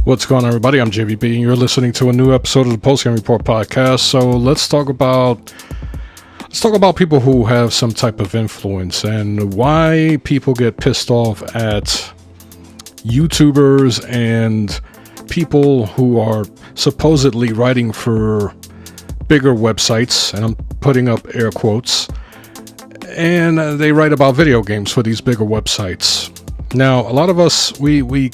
What's going on, everybody? I'm JVB, and you're listening to a new episode of the Post Game Report podcast. So let's talk about people who have some type of influence and why people get pissed off at YouTubers and people who are supposedly writing for bigger websites, and I'm putting up air quotes, and they write about video games for these bigger websites. Now, a lot of us, we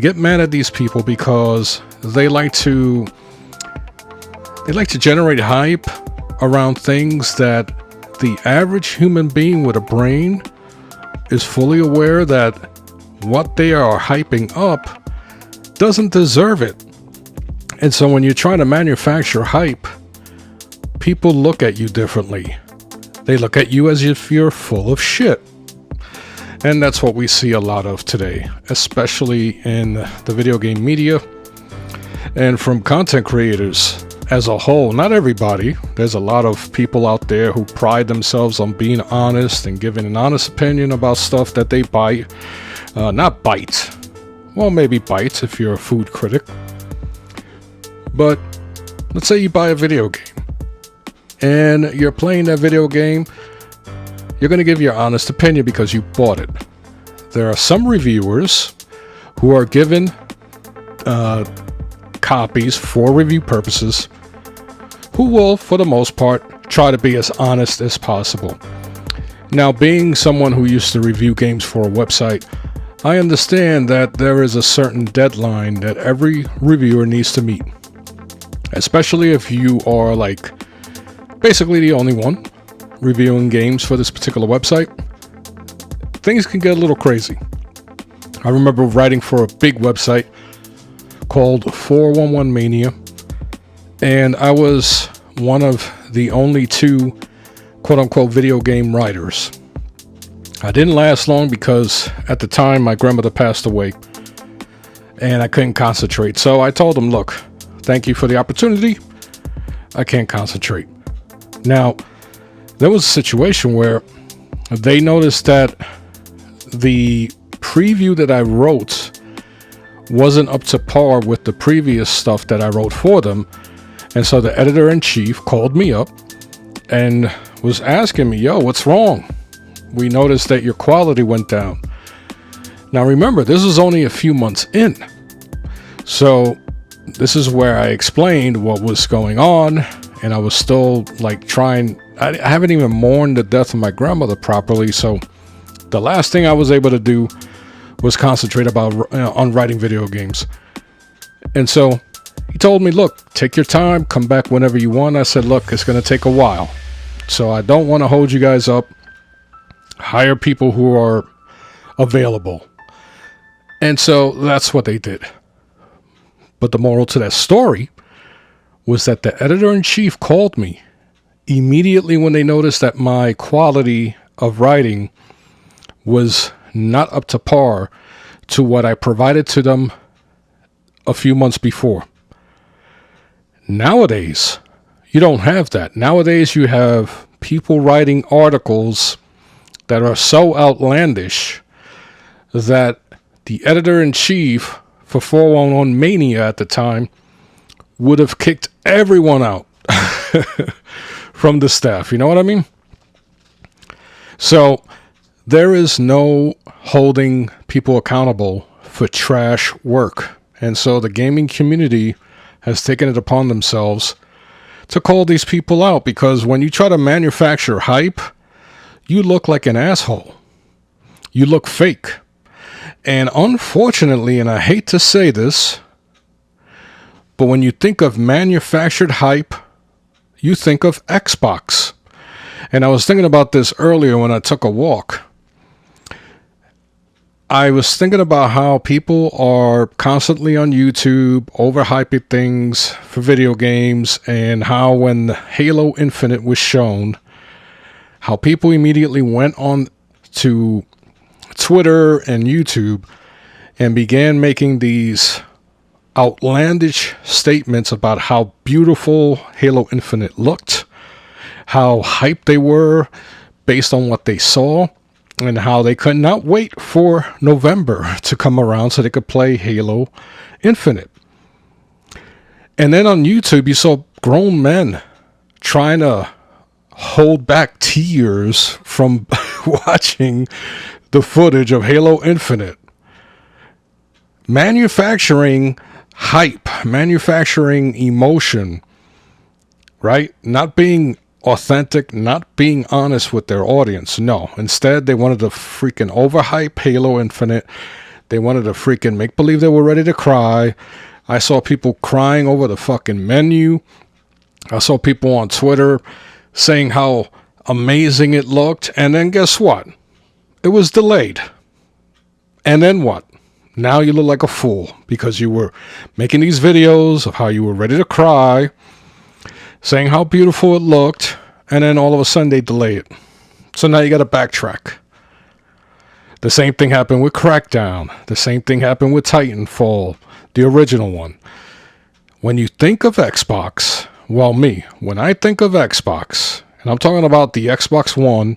get mad at these people because they like to generate hype around things that the average human being with a brain is fully aware that what they are hyping up doesn't deserve it. And so when you're trying to manufacture hype, people look at you differently. They look at you as if you're full of shit. And that's what we see a lot of today, especially in the video game media and from content creators as a whole. Not everybody. There's a lot of people out there who pride themselves on being honest and giving an honest opinion about stuff that they buy. Not bite. Well, maybe bite if you're a food critic. But let's say you buy a video game and you're playing that video game. You're going to give your honest opinion because you bought it. There are some reviewers who are given copies for review purposes who will, for the most part, try to be as honest as possible. Now, being someone who used to review games for a website, I understand that there is a certain deadline that every reviewer needs to meet. Especially if you are like basically the only one reviewing games for this particular website, things can get a little crazy. I remember writing for a big website called 411 Mania, and I was one of the only two quote-unquote video game writers. I didn't last long because at the time my grandmother passed away and I couldn't concentrate. So I told them, look, thank you for the opportunity. I can't concentrate. Now, there was a situation where they noticed that the preview that I wrote wasn't up to par with the previous stuff that I wrote for them. And so the editor-in-chief called me up and was asking me, yo, what's wrong? We noticed that your quality went down. Now, remember, this was only a few months in. So this is where I explained what was going on. And I was still like trying. I haven't even mourned the death of my grandmother properly. So the last thing I was able to do was concentrate on writing video games. And so he told me, look, take your time, come back whenever you want. I said, look, it's going to take a while. So I don't want to hold you guys up. Hire people who are available. And so that's what they did. But the moral to that story was that the editor-in-chief called me immediately when they noticed that my quality of writing was not up to par to what I provided to them a few months before. Nowadays, you don't have that. Nowadays, you have people writing articles that are so outlandish that the editor-in-chief for 411 Mania at the time would have kicked everyone out from the staff. You know what I mean? So there is no holding people accountable for trash work. And so the gaming community has taken it upon themselves to call these people out, because when you try to manufacture hype, you look like an asshole. You look fake. And unfortunately, and I hate to say this, but when you think of manufactured hype, you think of Xbox. And I was thinking about this earlier when I took a walk. I was thinking about how people are constantly on YouTube overhyping things for video games, and how when Halo Infinite was shown, how people immediately went on to Twitter and YouTube and began making these outlandish statements about how beautiful Halo Infinite looked, how hyped they were based on what they saw. and how they could not wait for November to come around so they could play Halo Infinite. And then on YouTube, you saw grown men trying to hold back tears from watching the footage of Halo Infinite. Manufacturing hype, manufacturing emotion, right? Not being authentic, not being honest with their audience. No, instead they wanted to freaking overhype Halo Infinite. They wanted to freaking make believe they were ready to cry. I saw people crying over the fucking menu. I saw people on Twitter saying how amazing it looked. And then guess what? It was delayed. And then what? Now you look like a fool because you were making these videos of how you were ready to cry, saying how beautiful it looked, and then all of a sudden they delay it. So now you got to backtrack. The same thing happened with Crackdown. The same thing happened with Titanfall, the original one. When you think of Xbox, well, when I think of Xbox, and I'm talking about the Xbox One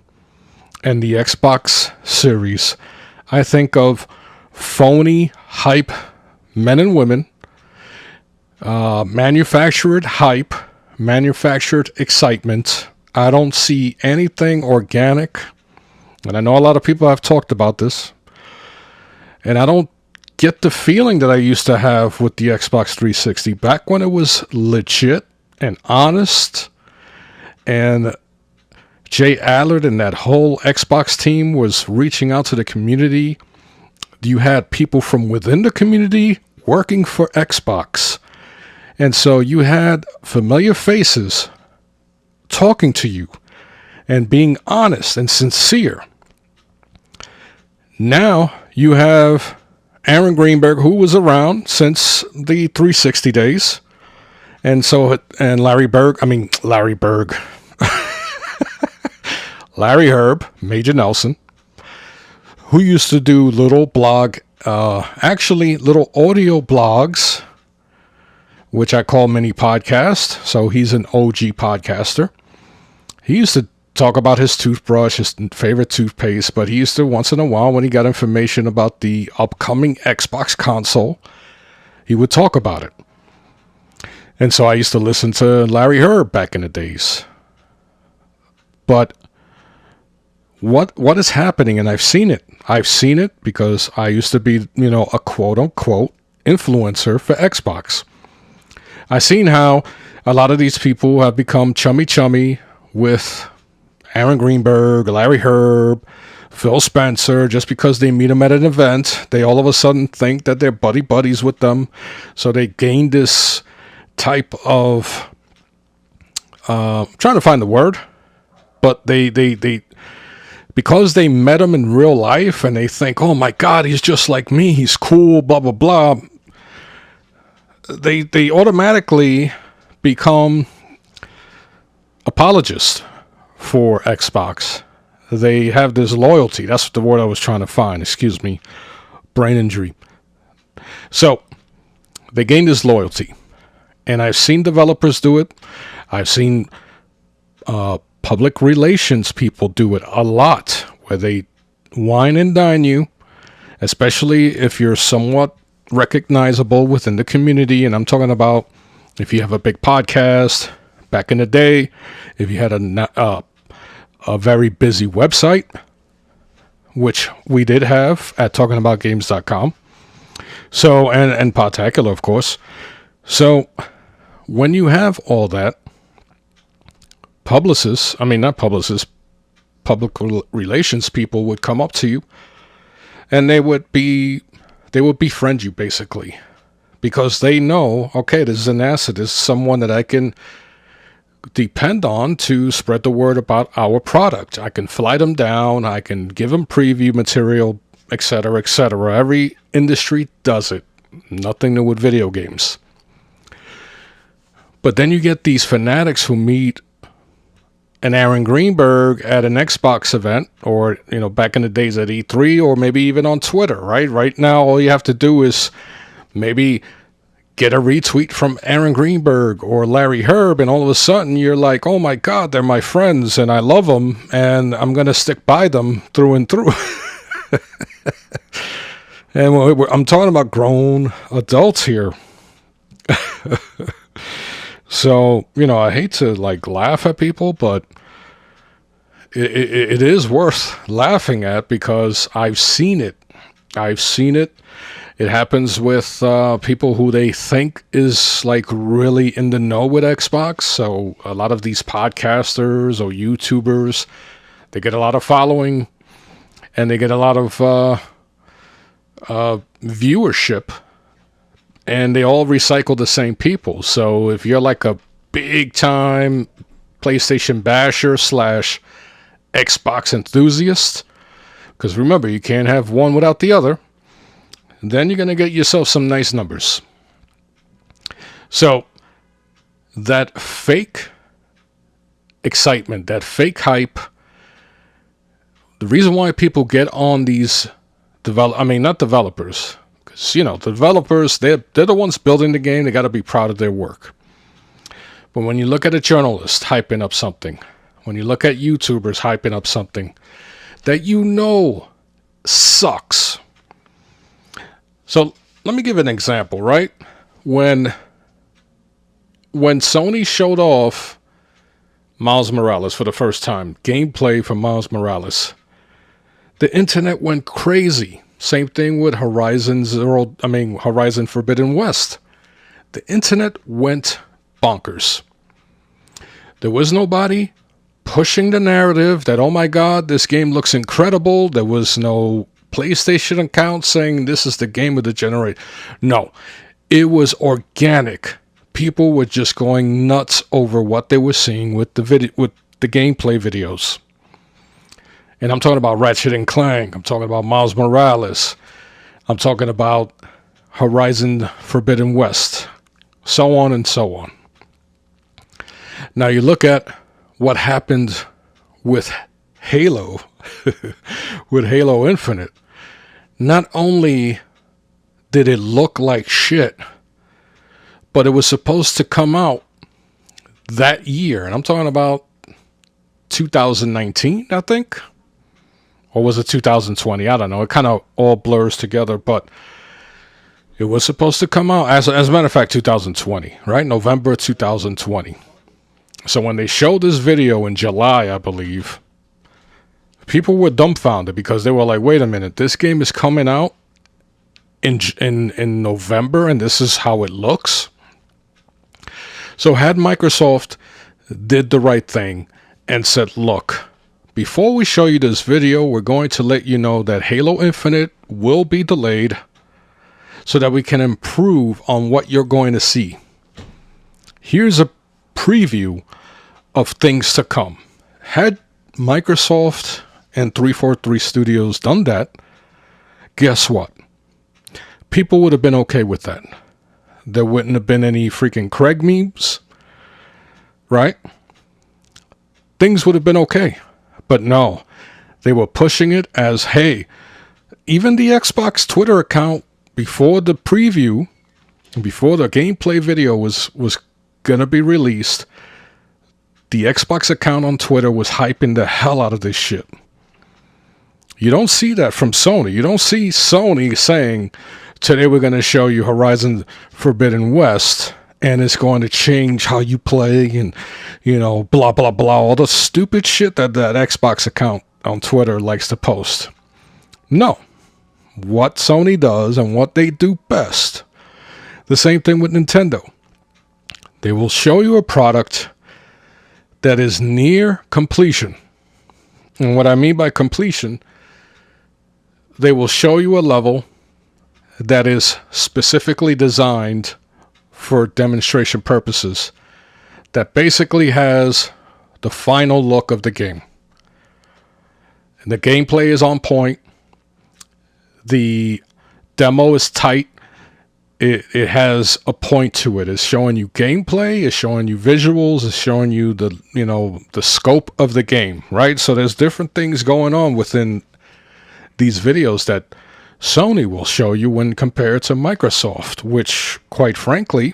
and the Xbox Series, I think of phony hype men and women, manufactured hype, manufactured excitement. I don't see anything organic, and I know a lot of people have talked about this, and I don't get the feeling that I used to have with the Xbox 360 back when it was legit and honest, and Jay Allard and that whole Xbox team was reaching out to the community. You had people from within the community working for Xbox. And so you had familiar faces talking to you and being honest and sincere. Now you have Aaron Greenberg, who was around since the 360 days. And Larry Herb, Major Nelson, who used to do little audio blogs, which I call mini podcast. So he's an OG podcaster. He used to talk about his toothbrush, his favorite toothpaste, but he used to once in a while, when he got information about the upcoming Xbox console, he would talk about it. And so I used to listen to Larry Herb back in the days. But what is happening, and I've seen it because I used to be, a quote unquote influencer for Xbox. I've seen how a lot of these people have become chummy with Aaron Greenberg, Larry Herb, Phil Spencer. Just because they meet them at an event, they all of a sudden think that they're buddies with them. So they gain this type of, trying to find the word, but they because they met him in real life and they think, oh my God, he's just like me, he's cool, blah, blah, blah. They automatically become apologists for Xbox. They have this loyalty. That's the word I was trying to find. Excuse me. Brain injury. So they gain this loyalty. And I've seen developers do it. I've seen public relations people do it a lot, where they wine and dine you, especially if you're somewhat recognizable within the community. And I'm talking about if you have a big podcast back in the day, if you had a very busy website, which we did have at talkingaboutgames.com. So, and Podtacular, of course. So when you have all that, public relations people would come up to you, and they would befriend you, basically, because they know, okay, this is an asset, this is someone that I can depend on to spread the word about our product. I can fly them down, I can give them preview material, etc., etc. Every industry does it. Nothing new with video games. But then you get these fanatics who meet an Aaron Greenberg at an Xbox event, or, back in the days at E3, or maybe even on Twitter, right? Right now, all you have to do is maybe get a retweet from Aaron Greenberg or Larry Herb, and all of a sudden you're like, oh my God, they're my friends and I love them and I'm going to stick by them through and through. And I'm talking about grown adults here. So, I hate to like laugh at people, but it is worth laughing at because I've seen it. It happens with people who they think is like really in the know with Xbox. So a lot of these podcasters or YouTubers, they get a lot of following and they get a lot of viewership, and they all recycle the same people. So if you're like a big time PlayStation basher / Xbox enthusiast, because remember, you can't have one without the other, then you're going to get yourself some nice numbers. So that fake excitement, that fake hype, the reason why people get on these not developers, because the developers, they're the ones building the game. They got to be proud of their work. But when you look at a journalist hyping up something, when you look at YouTubers hyping up something that sucks. So let me give an example, right? When Sony showed off Miles Morales for the first time, gameplay for Miles Morales, the internet went crazy. Same thing with Horizon Forbidden West. The internet went bonkers. There was nobody pushing the narrative that, oh my God, this game looks incredible. There was no PlayStation account saying this is the game of the generation. No, it was organic. People were just going nuts over what they were seeing with the gameplay videos. And I'm talking about Ratchet and Clank. I'm talking about Miles Morales. I'm talking about Horizon Forbidden West. So on and so on. Now you look at what happened with Halo, with Halo Infinite. Not only did it look like shit, but it was supposed to come out that year. And I'm talking about 2019, I think. Or was it 2020? I don't know. It kind of all blurs together, but it was supposed to come out, as a matter of fact, 2020, right? November 2020. So when they showed this video in July, I believe, people were dumbfounded because they were like, wait a minute, this game is coming out in November and this is how it looks? So had Microsoft did the right thing and said, look, before we show you this video, we're going to let you know that Halo Infinite will be delayed so that we can improve on what you're going to see. Here's a preview of things to come. Had Microsoft and 343 Studios done that, guess what? People would have been okay with that. There wouldn't have been any freaking Craig memes, right? Things would have been okay. But no, they were pushing it as, hey, even the Xbox Twitter account before the preview, before the gameplay video was going to be released, the Xbox account on Twitter was hyping the hell out of this shit. You don't see that from Sony. You don't see Sony saying, today we're going to show you Horizon Forbidden West, and it's going to change how you play and, blah, blah, blah, all the stupid shit that Xbox account on Twitter likes to post. No. What Sony does and what they do best, the same thing with Nintendo. They will show you a product that is near completion. And what I mean by completion, they will show you a level that is specifically designed for demonstration purposes, that basically has the final look of the game. And the gameplay is on point. The demo is tight. It has a point to it. It's showing you gameplay, it's showing you visuals, it's showing you the scope of the game, right? So there's different things going on within these videos that Sony will show you when compared to Microsoft, which, quite frankly,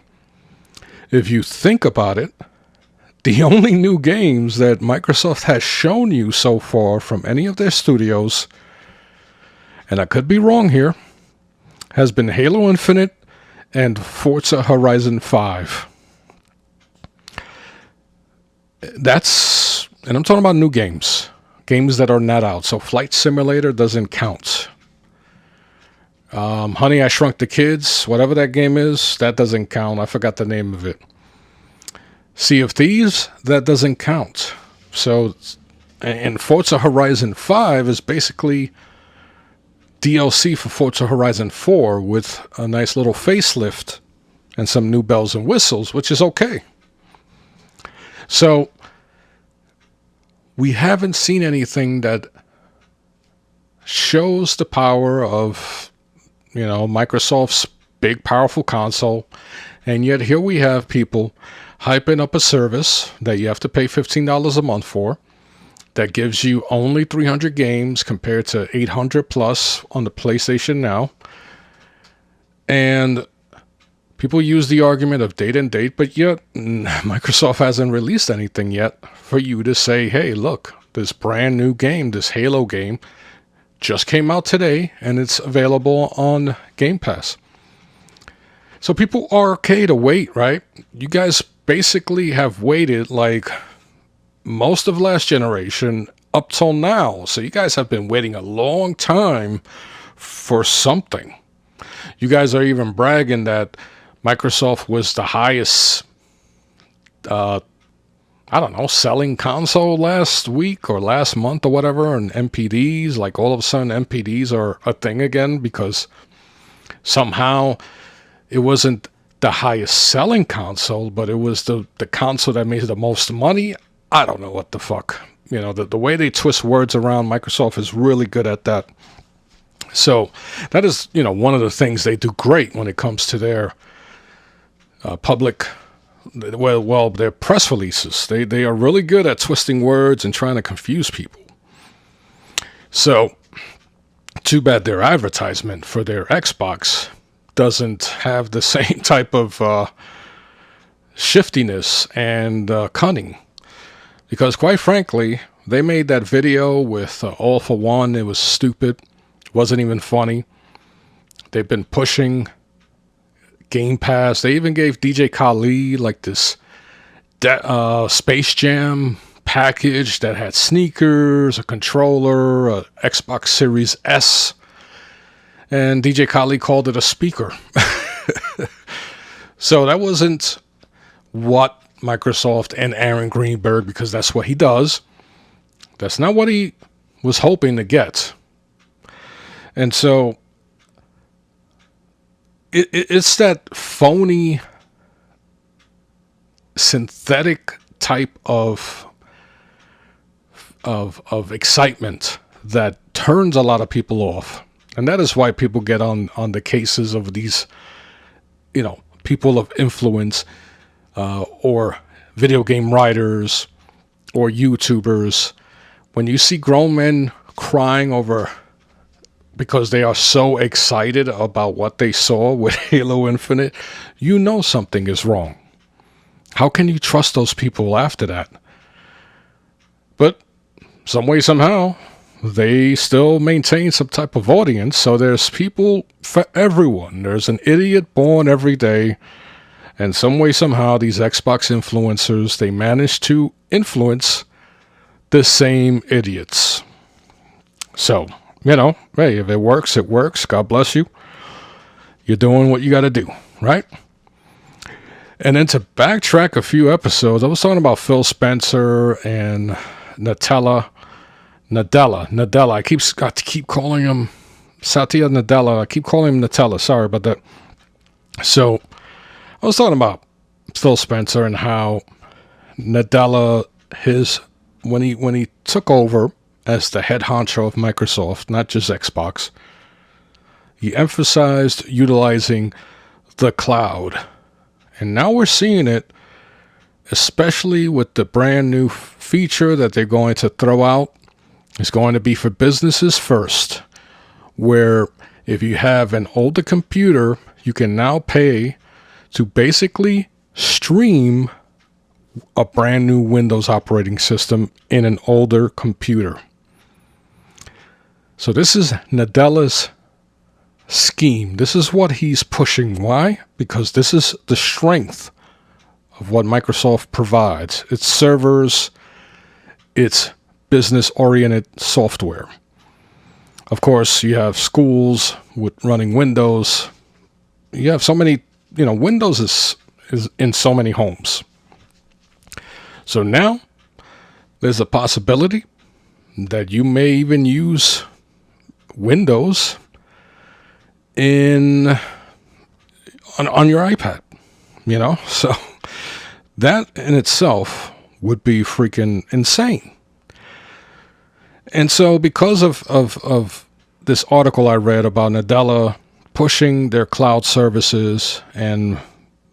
if you think about it, the only new games that Microsoft has shown you so far from any of their studios, and I could be wrong here, has been Halo Infinite and Forza Horizon 5. And I'm talking about new games that are not out. So Flight Simulator doesn't count. Honey, I Shrunk the Kids, whatever that game is, that doesn't count. I forgot the name of it. Sea of Thieves, that doesn't count. So, and Forza Horizon 5 is basically DLC for Forza Horizon 4 with a nice little facelift and some new bells and whistles, which is okay. So, we haven't seen anything that shows the power of, Microsoft's big, powerful console. And yet here we have people hyping up a service that you have to pay $15 a month for that gives you only 300 games compared to 800 plus on the PlayStation Now. And people use the argument of date and date, but yet Microsoft hasn't released anything yet for you to say, hey, look, this brand new game, this Halo game, just came out today and it's available on Game Pass. So people are okay to wait, right? You guys basically have waited like most of last generation up till now. So you guys have been waiting a long time for something. You guys are even bragging that Microsoft was the highest, selling console last week or last month or whatever. And MPDs, like all of a sudden MPDs are a thing again because somehow it wasn't the highest selling console, but it was the console that made the most money. I don't know what the fuck. The way they twist words around, Microsoft is really good at that. So that is, one of the things they do great when it comes to their their press releases. They are really good at twisting words and trying to confuse people. So too bad their advertisement for their Xbox doesn't have the same type of shiftiness and cunning. Because quite frankly, they made that video with All for One. It was stupid. It wasn't even funny. They've been pushing Game Pass. They even gave DJ Khaled like this Space Jam package that had sneakers, a controller, a Xbox Series S. And DJ Khaled called it a speaker. So that wasn't what Microsoft and Aaron Greenberg, because that's what he does. That's not what he was hoping to get. And so it's that phony, synthetic type of excitement that turns a lot of people off. And that is why people get on the cases of these, people of influence, or video game writers or YouTubers. When you see grown men crying over because they are so excited about what they saw with Halo Infinite, something is wrong. How can you trust those people after that? But some way, somehow, they still maintain some type of audience. So there's people for everyone. There's an idiot born every day. And some way, somehow, these Xbox influencers, they manage to influence the same idiots. So, hey, if it works, it works. God bless you. You're doing what you got to do, right? And then to backtrack a few episodes, I was talking about Phil Spencer and Nadella. I keep calling him Satya Nadella. I keep calling him Nutella. Sorry about that. So I was talking about Phil Spencer and how Nadella, when he took over as the head honcho of Microsoft, not just Xbox, he emphasized utilizing the cloud. And now we're seeing it, especially with the brand new feature that they're going to throw out. It's going to be for businesses first, where If you have an older computer, you can now pay to basically stream a brand new Windows operating system in an older computer. So this is Nadella's scheme. This is what he's pushing. Why? Because this is the strength of what Microsoft provides. Its servers, its business-oriented software. Of course, you have schools with running Windows. You have so many, Windows is in so many homes. So now there's a possibility that you may even use Windows on your iPad, so that in itself would be freaking insane. And so because of this article I read about Nadella pushing their cloud services and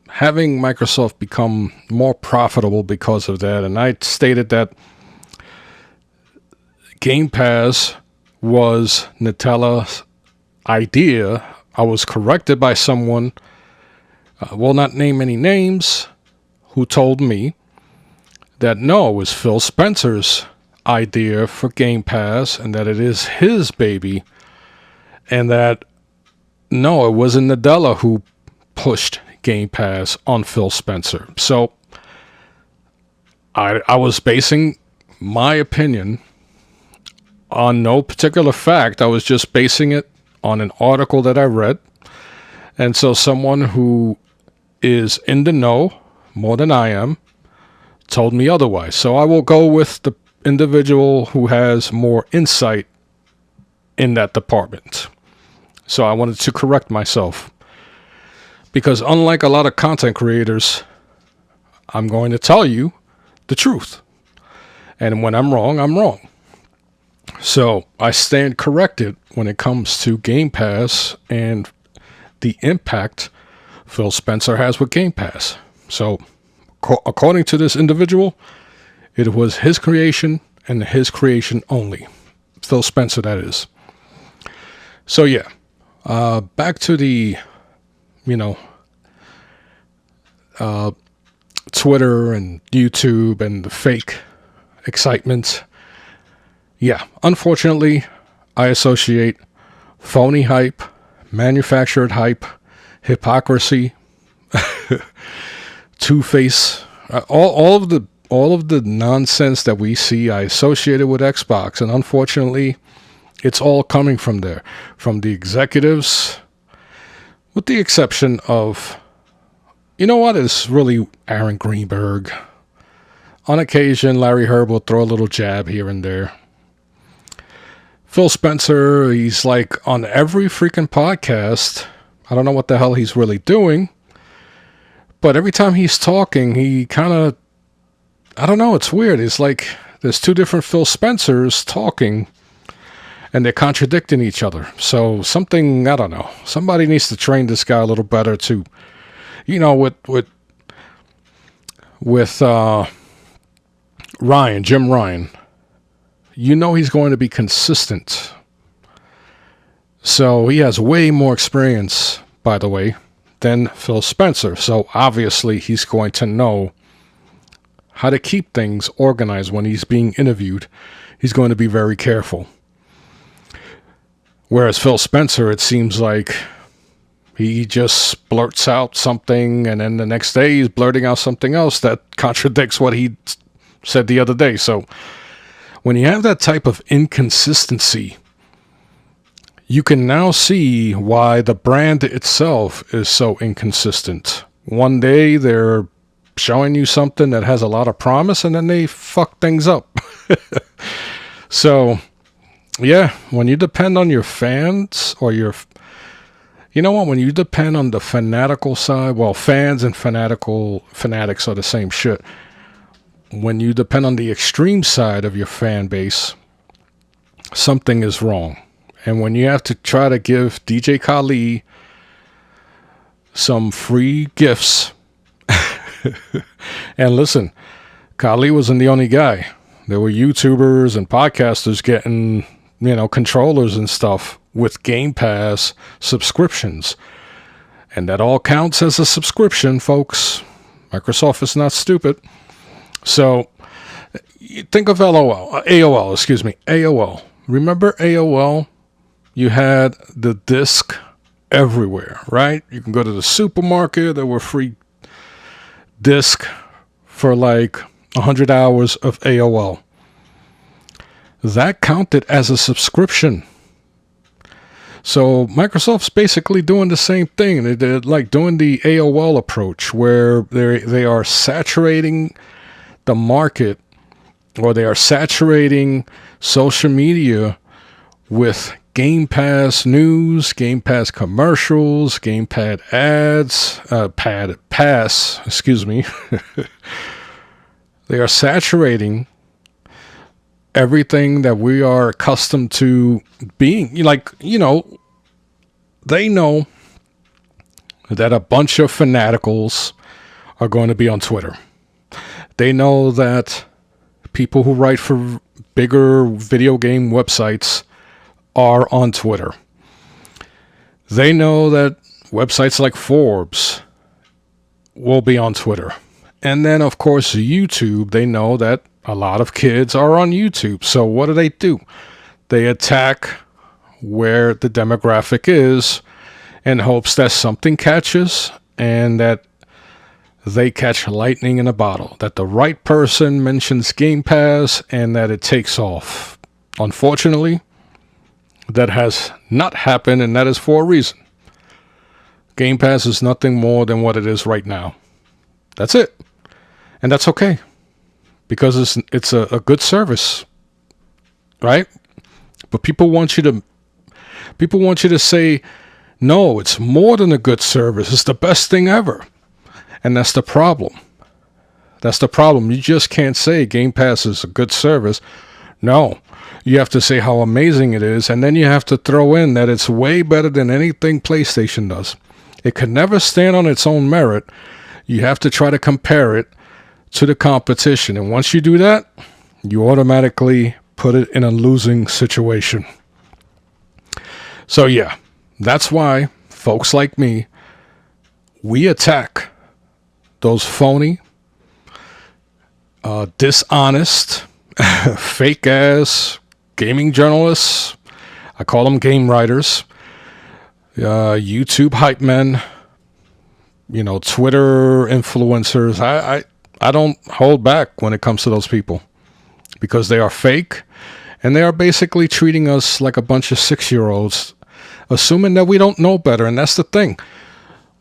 having Microsoft become more profitable because of that, and I stated that Game Pass was Nadella's idea, I was corrected by someone, will not name any names, who told me that no, it was Phil Spencer's idea for Game Pass and that it is his baby, and that no, it wasn't Nadella who pushed Game Pass on Phil Spencer. So I was basing my opinion on no particular fact. I was just basing it on an article that I read. And so someone who is in the know more than I am told me otherwise. So I will go with the individual who has more insight in that department. So I wanted to correct myself. Because unlike a lot of content creators, I'm going to tell you the truth. And when I'm wrong, I'm wrong. So I stand corrected when it comes to Game Pass and the impact Phil Spencer has with Game Pass. So according to this individual, it was his creation and his creation only. Phil Spencer, that is. So yeah, back to the, Twitter and YouTube and the fake excitement. Yeah, unfortunately, I associate phony hype, manufactured hype, hypocrisy, two-face, all of the nonsense that we see, I associated with Xbox, and unfortunately, it's all coming from there, from the executives, with the exception of, it's really Aaron Greenberg. On occasion, Larry Herb will throw a little jab here and there. Phil Spencer, he's like on every freaking podcast. I don't know what the hell he's really doing. But every time he's talking, he kind of, I don't know, it's weird. It's like there's two different Phil Spencers talking and they're contradicting each other. So something, I don't know. Somebody needs to train this guy a little better to, with Jim Ryan. He's going to be consistent. So he has way more experience, by the way, than Phil Spencer. So obviously he's going to know how to keep things organized when he's being interviewed. He's going to be very careful. Whereas Phil Spencer, it seems like he just blurts out something and then the next day he's blurting out something else that contradicts what he said the other day. So when you have that type of inconsistency, you can now see why the brand itself is so inconsistent. One day they're showing you something that has a lot of promise and then they fuck things up. So, yeah, when you depend on your fans or when you depend on the fanatical side, well, fans and fanatics are the same shit. When you depend on the extreme side of your fan base, something is wrong. And when you have to try to give DJ Khaled some free gifts, and listen, Khaled wasn't the only guy. There were YouTubers and podcasters getting, controllers and stuff with Game Pass subscriptions. And that all counts as a subscription, folks. Microsoft is not stupid. So think of AOL. Remember AOL? You had the disc everywhere, right? You can go to the supermarket. There were free disc for like 100 hours of AOL. That counted as a subscription. So Microsoft's basically doing the same thing. They're like doing the AOL approach, where they are saturating the market, or they are saturating social media with Game Pass news, Game Pass commercials, Game Pass ads, excuse me. They are saturating everything that we are accustomed to being. Like, they know that a bunch of fanaticals are going to be on Twitter. They know that people who write for bigger video game websites are on Twitter. They know that websites like Forbes will be on Twitter. And then, of course, YouTube, they know that a lot of kids are on YouTube. So what do? They attack where the demographic is in hopes that something catches and that they catch lightning in a bottle, that the right person mentions Game Pass and that it takes off. Unfortunately, that has not happened, and that is for a reason. Game Pass is nothing more than what it is right now. That's it. And that's okay, because it's a good service, right? But people want you to say, no, it's more than a good service. It's the best thing ever. And that's the problem. You just can't say Game Pass is a good service. No, you have to say how amazing it is, and then you have to throw in that it's way better than anything PlayStation does. It could never stand on its own merit. You have to try to compare it to the competition. And once you do that, you automatically put it in a losing situation. So yeah, that's why folks like me, we attack those phony, dishonest, fake ass gaming journalists. I call them game writers, YouTube hype men, Twitter influencers. I don't hold back when it comes to those people, because they are fake, and they are basically treating us like a bunch of 6-year-olds, assuming that we don't know better. And that's the thing.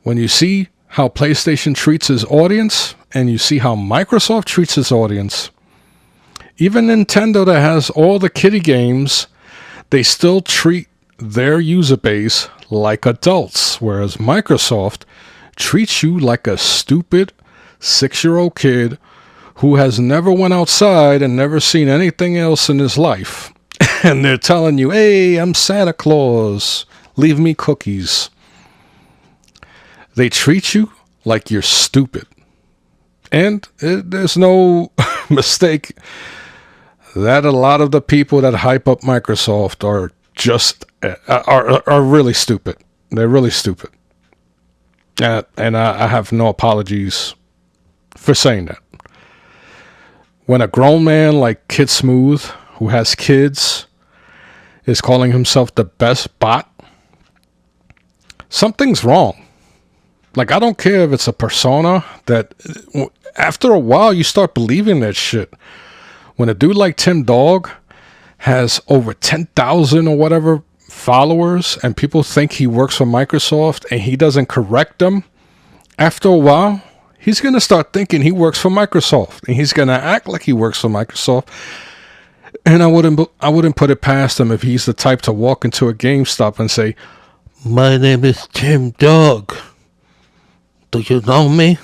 When you see how PlayStation treats its audience, and you see how Microsoft treats its audience, even Nintendo, that has all the kiddie games, they still treat their user base like adults, whereas Microsoft treats you like a stupid 6-year-old kid who has never went outside and never seen anything else in his life. And they're telling you, hey, I'm Santa Claus, leave me cookies. They treat you like you're stupid. And there's no mistake that a lot of the people that hype up Microsoft are just are really stupid. They're really stupid. And I have no apologies for saying that. When a grown man like Kid Smooth, who has kids, is calling himself the best bot, something's wrong. Like, I don't care if it's a persona that after a while you start believing that shit. When a dude like Tim Dog has over 10,000 or whatever followers, and people think he works for Microsoft and he doesn't correct them, after a while, he's going to start thinking he works for Microsoft, and he's going to act like he works for Microsoft. And I wouldn't put it past him if he's the type to walk into a GameStop and say, "My name is Tim Dog. Do you know me?"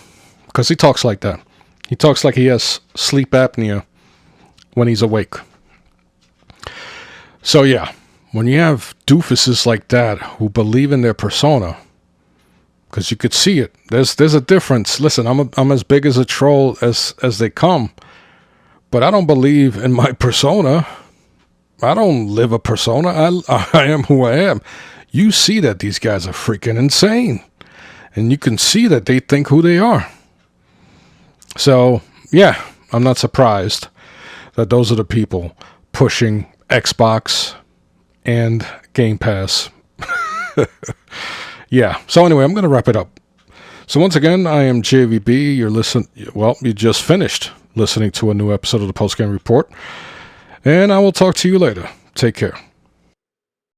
Because he talks like that. He talks like he has sleep apnea when he's awake. So yeah, when you have doofuses like that who believe in their persona, because you could see it, there's a difference. Listen, I'm as big as a troll as they come, but I don't believe in my persona. I don't live a persona. I am who I am. You see that these guys are freaking insane. And you can see that they think who they are. So, yeah, I'm not surprised that those are the people pushing Xbox and Game Pass. Yeah. So anyway, I'm going to wrap it up. So once again, I am JVB. You just finished listening to a new episode of the Post Game Report. And I will talk to you later. Take care.